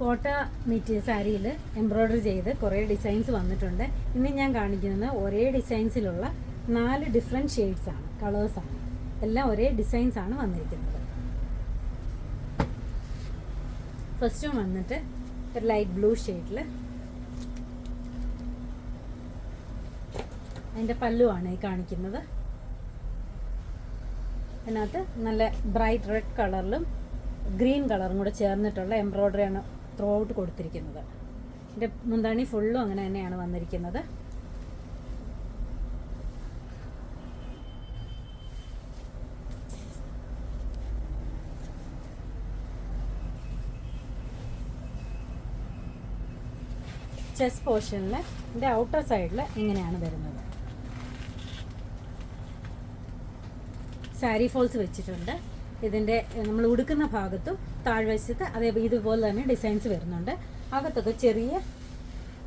കോട്ട മെറ്റീരിയൽ സാരിയിൽ എംബ്രോയ്ഡറി ചെയ്ത് കുറേ ഡിസൈൻസ് വന്നിട്ടുണ്ട്. ഇന്ന് ഞാൻ കാണിക്കുന്നത് ഒരേ ഡിസൈൻസിലുള്ള 4 ഡിഫറെൻറ്റ് ഷെയ്ഡ്സാണ്, കളേഴ്സാണ്. എല്ലാം ഒരേ ഡിസൈൻസാണ് വന്നിരിക്കുന്നത്. ഫസ്റ്റ് വന്നിട്ട് ഒരു ലൈറ്റ് ബ്ലൂ ഷെയ്ഡിൽ, അതിൻ്റെ പല്ലുവാണ് ഈ കാണിക്കുന്നത്. അതിനകത്ത് നല്ല ബ്രൈറ്റ് റെഡ് കളറിലും ഗ്രീൻ കളറും കൂടെ ചേർന്നിട്ടുള്ള എംബ്രോയ്ഡറിയാണ് ത്രൂ ഔട്ട് കൊടുത്തിരിക്കുന്നത്. ഇതിൻ്റെ മുന്താണി ഫുള്ളും അങ്ങനെ തന്നെയാണ് വന്നിരിക്കുന്നത്. ചെസ്റ്റ് പോർഷനിൽ ഇതിൻ്റെ ഔട്ടർ സൈഡിൽ ഇങ്ങനെയാണ് വരുന്നത്. സാരി ഫോൾസ് വെച്ചിട്ടുണ്ട്. ഇതിൻ്റെ നമ്മൾ ഉടുക്കുന്ന ഭാഗത്തും താഴ്വശത്ത് അതേ ഇതുപോലെ തന്നെ ഡിസൈൻസ് വരുന്നുണ്ട്. അകത്തൊക്കെ ചെറിയ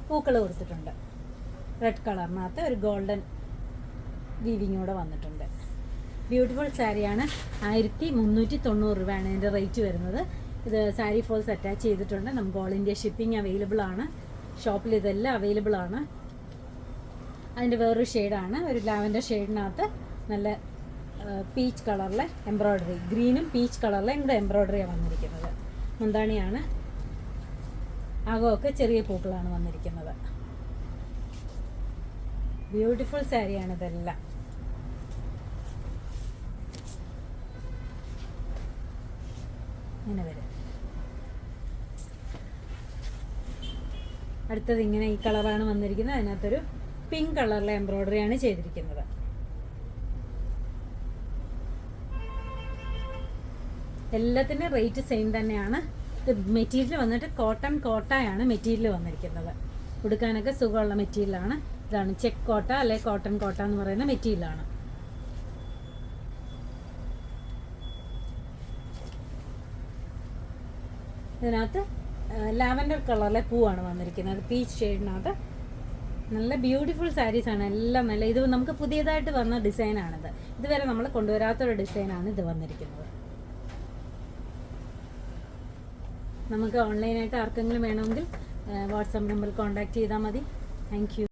പൂക്കൾ കൊടുത്തിട്ടുണ്ട്. റെഡ് കളറിനകത്ത് ഒരു ഗോൾഡൻ വീവിങ് കൂടെ വന്നിട്ടുണ്ട്. ബ്യൂട്ടിഫുൾ സാരിയാണ്. 1390 രൂപയാണ് ഇതിൻ്റെ റേറ്റ് വരുന്നത്. ഇത് സാരി ഫോൾസ് അറ്റാച്ച് ചെയ്തിട്ടുണ്ട്. നമുക്ക് ഓൾ ഇന്ത്യ ഷിപ്പിംഗ് അവൈലബിൾ ആണ്. ഷോപ്പിൽ ഇതെല്ലാം അവൈലബിൾ ആണ്. അതിൻ്റെ വേറൊരു ഷെയ്ഡാണ്, ഒരു ലാവൻഡർ ഷെയ്ഡിനകത്ത് നല്ല പീച്ച് കളറിലെ എംബ്രോയ്ഡറി, ഗ്രീനും പീച്ച് കളറിലെ ഇവിടെ എംബ്രോയ്ഡറിയാണ് വന്നിരിക്കുന്നത്. മുന്താണിയാണ്. അകമൊക്കെ ചെറിയ പൂക്കളാണ് വന്നിരിക്കുന്നത്. ബ്യൂട്ടിഫുൾ സാരിയാണ് ഇതെല്ലാം. ഇങ്ങനെ വരും. അടുത്തത് ഇങ്ങനെ ഈ കളറാണ് വന്നിരിക്കുന്നത്. അതിനകത്തൊരു പിങ്ക് കളറിലെ എംബ്രോയ്ഡറിയാണ് ചെയ്തിരിക്കുന്നത്. എല്ലാത്തിൻ്റെ റേറ്റ് സെയിം തന്നെയാണ്. ഇത് മെറ്റീരിയൽ വന്നിട്ട് കോട്ടയാണ് മെറ്റീരിയൽ വന്നിരിക്കുന്നത്. ഉടുക്കാനൊക്കെ സുഖമുള്ള മെറ്റീരിയലാണ്. ഇതാണ് ചെക്ക് കോട്ട അല്ലെ കോട്ടൺ കോട്ട എന്ന് പറയുന്ന മെറ്റീരിയലാണ്. ഇതിനകത്ത് ലാവൻഡർ കളറിലെ പൂവാണ് വന്നിരിക്കുന്നത്. പീച്ച് ഷെയ്ഡിനകത്ത് നല്ല ബ്യൂട്ടിഫുൾ സാരീസാണ് എല്ലാം. നല്ല ഇത് നമുക്ക് പുതിയതായിട്ട് വന്ന ഡിസൈനാണിത്. ഇതുവരെ നമ്മൾ കൊണ്ടുവരാത്തൊരു ഡിസൈനാണ് ഇത് വന്നിരിക്കുന്നത്. നമുക്ക് ഓൺലൈനായിട്ട് ആർക്കെങ്കിലും വേണമെങ്കിൽ വാട്സാപ്പ് നമ്പറിൽ കോൺടാക്റ്റ് ചെയ്താൽ മതി. Thank you.